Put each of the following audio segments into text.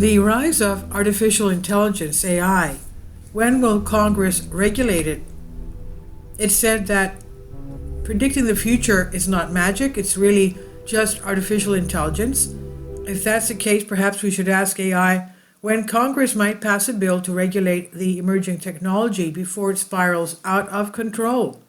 The rise of artificial intelligence, AI. When will Congress regulate it? It said that predicting the future is not magic, it's really just artificial intelligence. If that's the case, perhaps we should ask AI when Congress might pass a bill to regulate the emerging technology before it spirals out of control.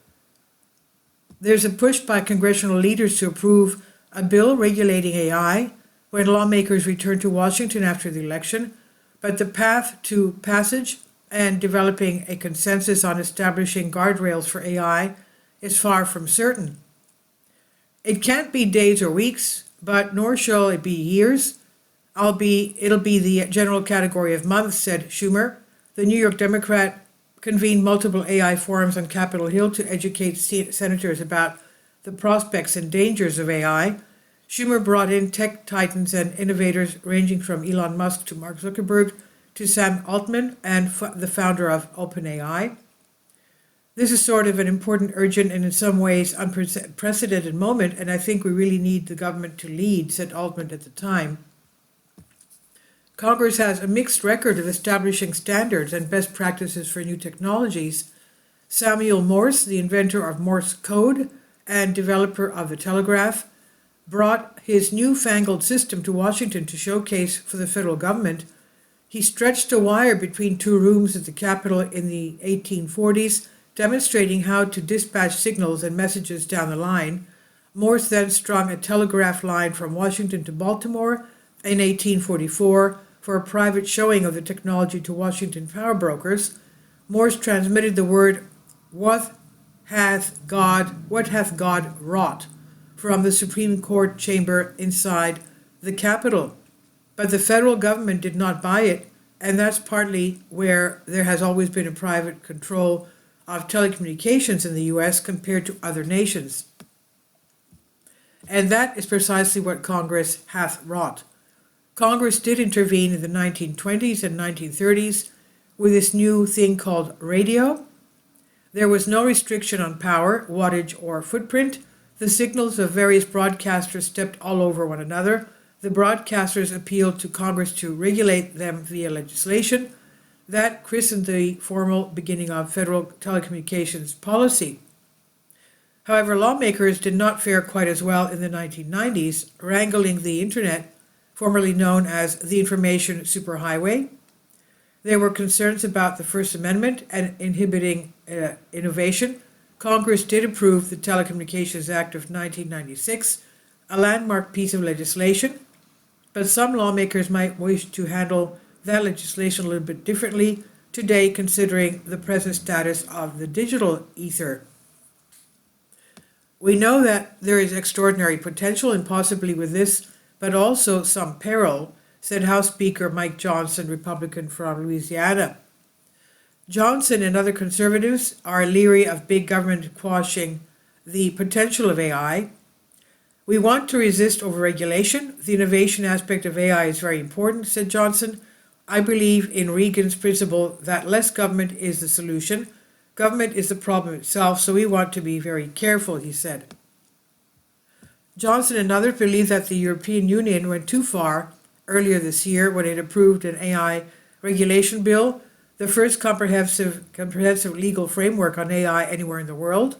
There's a push by congressional leaders to approve a bill regulating AI when lawmakers return to Washington after the election, but the path to passage and developing a consensus on establishing guardrails for AI is far from certain. It can't be days or weeks, but nor shall it be years. It'll be the general category of months, said Schumer. The New York Democrat convened multiple AI forums on Capitol Hill to educate senators about the prospects and dangers of AI. Schumer brought in tech titans and innovators ranging from Elon Musk to Mark Zuckerberg to Sam Altman and the founder of OpenAI. This is sort of an important, urgent, and in some ways unprecedented moment, and I think we really need the government to lead, said Altman at the time. Congress has a mixed record of establishing standards and best practices for new technologies. Samuel Morse, the inventor of Morse code and developer of the telegraph, brought his newfangled system to Washington to showcase for the federal government. He stretched a wire between two rooms at the Capitol in the 1840s, demonstrating how to dispatch signals and messages down the line. Morse then strung a telegraph line from Washington to Baltimore in 1844 for a private showing of the technology to Washington power brokers. Morse transmitted the word, what hath God wrought?" from the Supreme Court chamber inside the Capitol. But the federal government did not buy it, and that's partly where there has always been a private control of telecommunications in the U.S. compared to other nations. And that is precisely what Congress hath wrought. Congress did intervene in the 1920s and 1930s with this new thing called radio. There was no restriction on power, wattage, or footprint. The signals of various broadcasters stepped all over one another. The broadcasters appealed to Congress to regulate them via legislation. That christened the formal beginning of federal telecommunications policy. However, lawmakers did not fare quite as well in the 1990s, wrangling the Internet, formerly known as the Information Superhighway. There were concerns about the First Amendment and inhibiting innovation. Congress did approve the Telecommunications Act of 1996, a landmark piece of legislation, but some lawmakers might wish to handle that legislation a little bit differently today, considering the present status of the digital ether. We know that there is extraordinary potential, and possibly with this, but also some peril, said House Speaker Mike Johnson, Republican from Louisiana. Johnson and other conservatives are leery of big government quashing the potential of AI. We want to resist overregulation. The innovation aspect of AI is very important, said Johnson. I believe in Reagan's principle that less government is the solution. Government is the problem itself, so we want to be very careful, he said. Johnson and others believe that the European Union went too far earlier this year when it approved an AI regulation bill, the first comprehensive legal framework on AI anywhere in the world.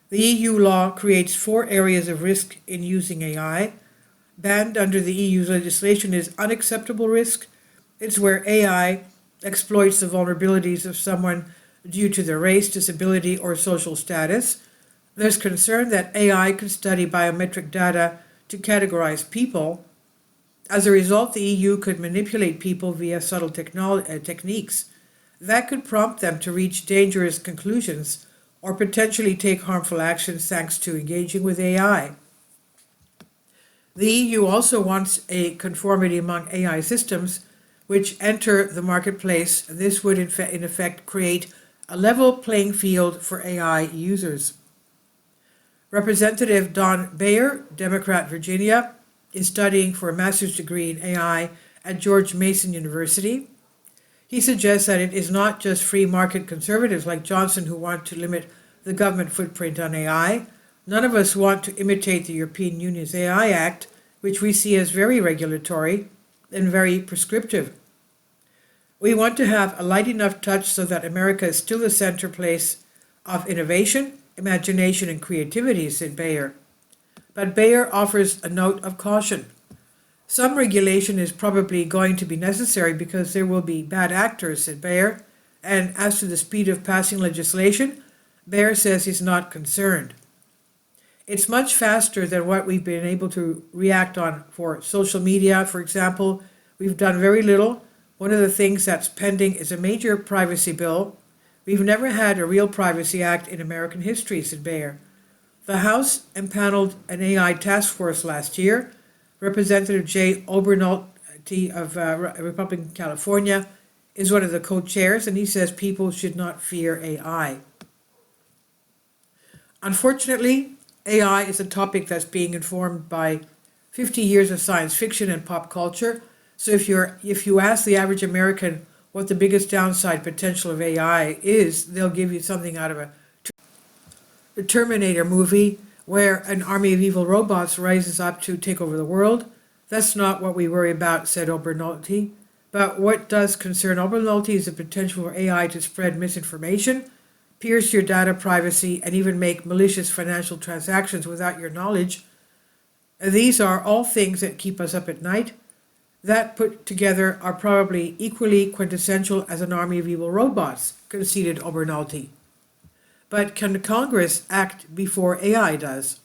The EU law creates 4 areas of risk in using AI. Banned under the EU's legislation is unacceptable risk. It's where AI exploits the vulnerabilities of someone due to their race, disability, or social status. There's concern that AI could study biometric data to categorize people. As a result, the EU could manipulate people via subtle techniques. That could prompt them to reach dangerous conclusions or potentially take harmful actions thanks to engaging with AI. The EU also wants a conformity among AI systems which enter the marketplace. This would in effect create a level playing field for AI users. Representative Don Bayer, Democrat, Virginia, is studying for a master's degree in AI at George Mason University. He suggests that it is not just free market conservatives like Johnson who want to limit the government footprint on AI. None of us want to imitate the European Union's AI Act, which we see as very regulatory. and very prescriptive. We want to have a light enough touch so that America is still the center place of innovation, imagination, and creativity, said Bayer. But Bayer offers a note of caution. Some regulation is probably going to be necessary because there will be bad actors, said Bayer. And as to the speed of passing legislation, Bayer says he's not concerned. It's much faster than what we've been able to react on for social media, for example. We've done very little. One of the things that's pending is a major privacy bill. We've never had a real Privacy Act in American history, said Bayer. The House impaneled an AI task force last year. Representative Jay Obernolte of Republican California is one of the co-chairs, and he says people should not fear AI. Unfortunately, AI is a topic that's being informed by 50 years of science fiction and pop culture. So if you ask the average American what the biggest downside potential of AI is, they'll give you something out of the Terminator movie where an army of evil robots rises up to take over the world. That's not what we worry about, said Obernolte. But what does concern Obernolte is the potential for AI to spread misinformation, pierce your data privacy, and even make malicious financial transactions without your knowledge. These are all things that keep us up at night. That put together are probably equally quintessential as an army of evil robots, conceded Obernolte. But can Congress act before AI does?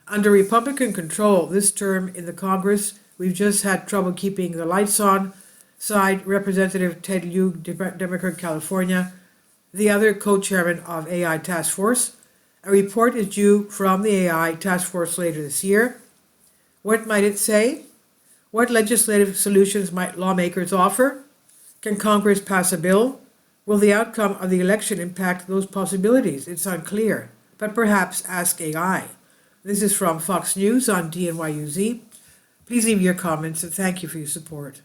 Under Republican control this term in the Congress, we've just had trouble keeping the lights on, sighed Representative Ted Lieu, Democrat, California, the other co-chairman of AI Task Force. A report is due from the AI Task Force later this year. What might it say? What legislative solutions might lawmakers offer? Can Congress pass a bill? Will the outcome of the election impact those possibilities? It's unclear, but perhaps ask AI. This is from Fox News on DNYUZ. Please leave your comments and thank you for your support.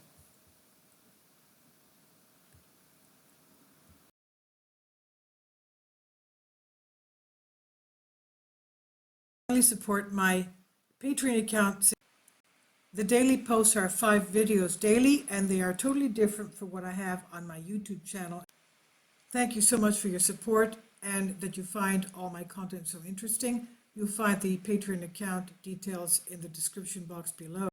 Please support my Patreon account. The daily posts are 5 videos daily, and they are totally different from what I have on my YouTube channel. Thank you so much for your support and that you find all my content so interesting. You'll find the Patreon account details in the description box below.